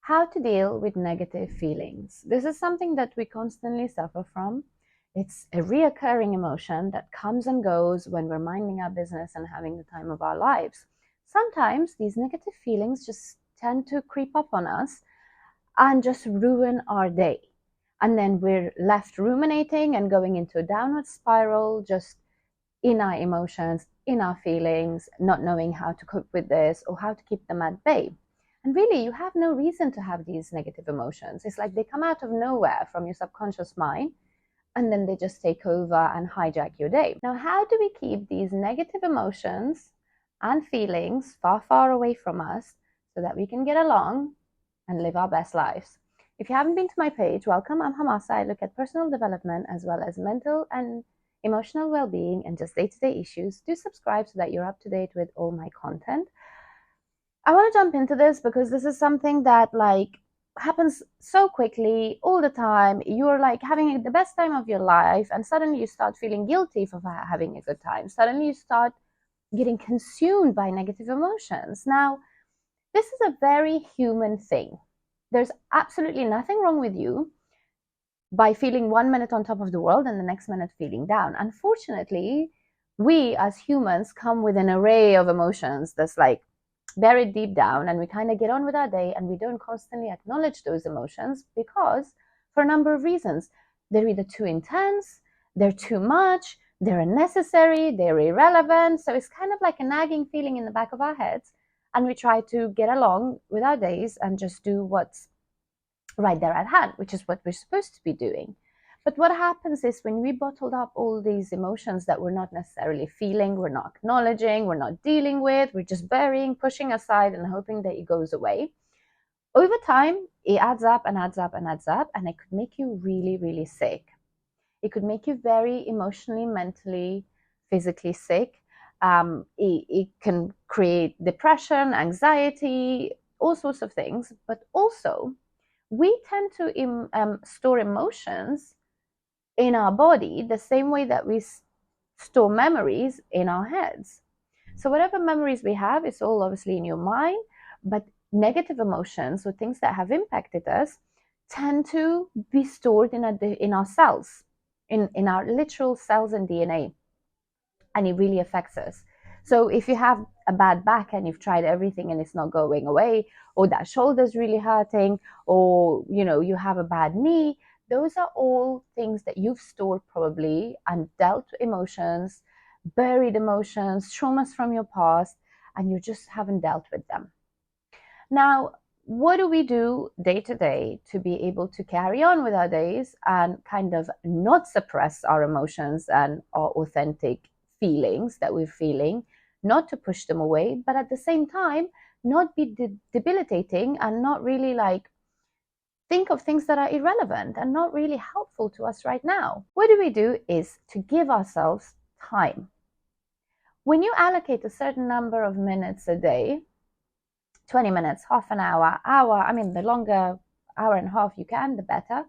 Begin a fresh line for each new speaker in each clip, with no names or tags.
How to deal with negative feelings. This is something that we constantly suffer from. It's a reoccurring emotion that comes and goes when we're minding our business and having the time of our lives. Sometimes these negative feelings just tend to creep up on us and just ruin our day. And then we're left ruminating and going into a downward spiral, just in our emotions, in our feelings, not knowing how to cope with this or how to keep them at bay. And really, you have no reason to have these negative emotions. It's like they come out of nowhere from your subconscious mind, and then they just take over and hijack your day. Now, how do we keep these negative emotions and feelings far, far away from us so that we can get along and live our best lives? If you haven't been to my page, welcome. I'm Hamasa. I look at personal development as well as mental and emotional well-being and just day-to-day issues. Do subscribe so that you're up to date with all my content. I want to jump into this because this is something that happens so quickly all the time. You're like having the best time of your life and suddenly you start feeling guilty for having a good time. Suddenly you start getting consumed by negative emotions. Now, this is a very human thing. There's absolutely nothing wrong with you by feeling 1 minute on top of the world and the next minute feeling down. Unfortunately, we as humans come with an array of emotions that's like buried deep down, and we kind of get on with our day and we don't constantly acknowledge those emotions because, for a number of reasons, they're either too intense, they're too much, they're unnecessary, they're irrelevant. So it's kind of like a nagging feeling in the back of our heads, and we try to get along with our days and just do what's right there at hand, which is what we're supposed to be doing. But what happens is when we bottled up all these emotions that we're not necessarily feeling, we're not acknowledging, we're not dealing with, we're just burying, pushing aside and hoping that it goes away. Over time, it adds up and adds up and adds up, and it could make you really, really sick. It could make you very emotionally, mentally, physically sick. It can create depression, anxiety, all sorts of things. But also, we tend to store emotions in our body the same way that we store memories in our heads. So whatever memories we have, it's all obviously in your mind, but negative emotions or things that have impacted us tend to be stored in our cells, in our literal cells and DNA, and it really affects us. So if you have a bad back and you've tried everything and it's not going away, or that shoulder's really hurting, or you have a bad knee, those are all things that you've stored probably and dealt emotions, buried emotions, traumas from your past, and you just haven't dealt with them. Now, what do we do day to day to be able to carry on with our days and kind of not suppress our emotions and our authentic feelings that we're feeling, not to push them away, but at the same time, not be debilitating and not really think of things that are irrelevant and not really helpful to us right now? What do we do is to give ourselves time. When you allocate a certain number of minutes a day, 20 minutes, half an hour, I mean, the longer hour and a half you can, the better,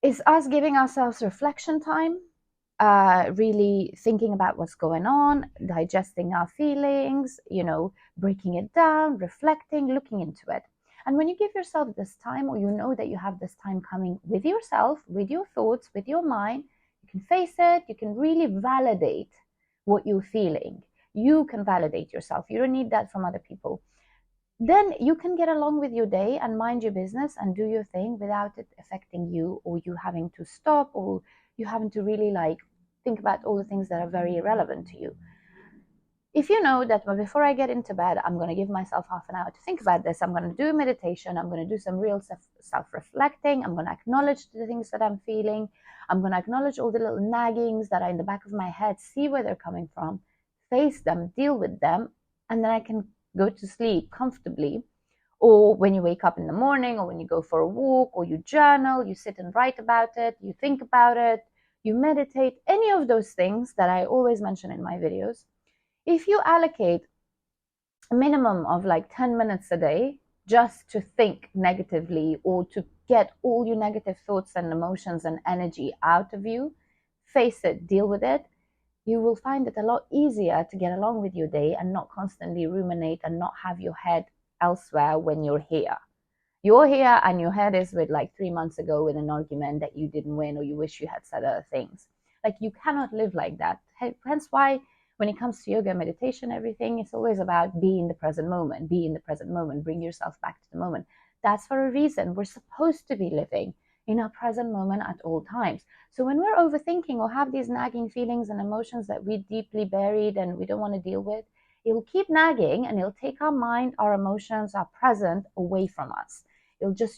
is us giving ourselves reflection time, really thinking about what's going on, digesting our feelings, breaking it down, reflecting, looking into it. And when you give yourself this time, or you know that you have this time coming with yourself, with your thoughts, with your mind, you can face it, you can really validate what you're feeling. You can validate yourself. You don't need that from other people. Then you can get along with your day and mind your business and do your thing without it affecting you, or you having to stop, or you having to really think about all the things that are very irrelevant to you. If you know that before I get into bed, I'm going to give myself half an hour to think about this, I'm going to do meditation, I'm going to do some real self-reflecting, I'm going to acknowledge the things that I'm feeling, I'm going to acknowledge all the little naggings that are in the back of my head, see where they're coming from, face them, deal with them, and then I can go to sleep comfortably. Or when you wake up in the morning, or when you go for a walk, or you journal, you sit and write about it, you think about it, you meditate, any of those things that I always mention in my videos. If you allocate a minimum of 10 minutes a day just to think negatively, or to get all your negative thoughts and emotions and energy out of you, face it, deal with it, you will find it a lot easier to get along with your day and not constantly ruminate and not have your head elsewhere when you're here. You're here and your head is with like 3 months ago with an argument that you didn't win or you wish you had said other things. Like, you cannot live like that. Hence why when it comes to yoga, meditation, everything, it's always about be in the present moment, be in the present moment, bring yourself back to the moment. That's for a reason. We're supposed to be living in our present moment at all times. So when we're overthinking or have these nagging feelings and emotions that we deeply buried and we don't want to deal with, it'll keep nagging and it'll take our mind, our emotions, our present away from us.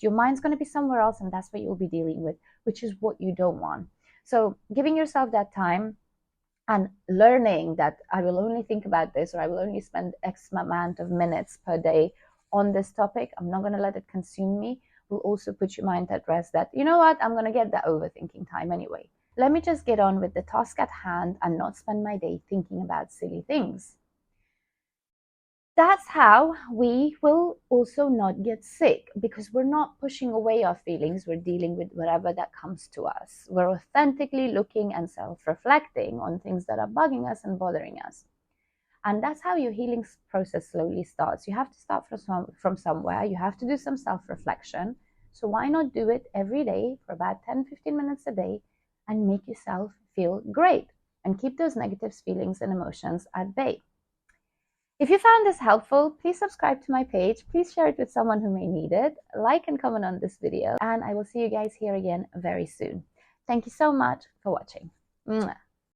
Your mind's going to be somewhere else, and that's what you'll be dealing with, which is what you don't want. So giving yourself that time and learning that I will only think about this, or I will only spend X amount of minutes per day on this topic, I'm not going to let it consume me, will also put your mind at rest that, you know what, I'm going to get that overthinking time anyway. Let me just get on with the task at hand and not spend my day thinking about silly things. That's how we will also not get sick, because we're not pushing away our feelings. We're dealing with whatever that comes to us. We're authentically looking and self-reflecting on things that are bugging us and bothering us. And that's how your healing process slowly starts. You have to start from somewhere. You have to do some self-reflection. So why not do it every day for about 10-15 minutes a day and make yourself feel great and keep those negative feelings and emotions at bay. If you found this helpful, please subscribe to my page. Please share it with someone who may need it. Like and comment on this video. And I will see you guys here again very soon. Thank you so much for watching. Mwah.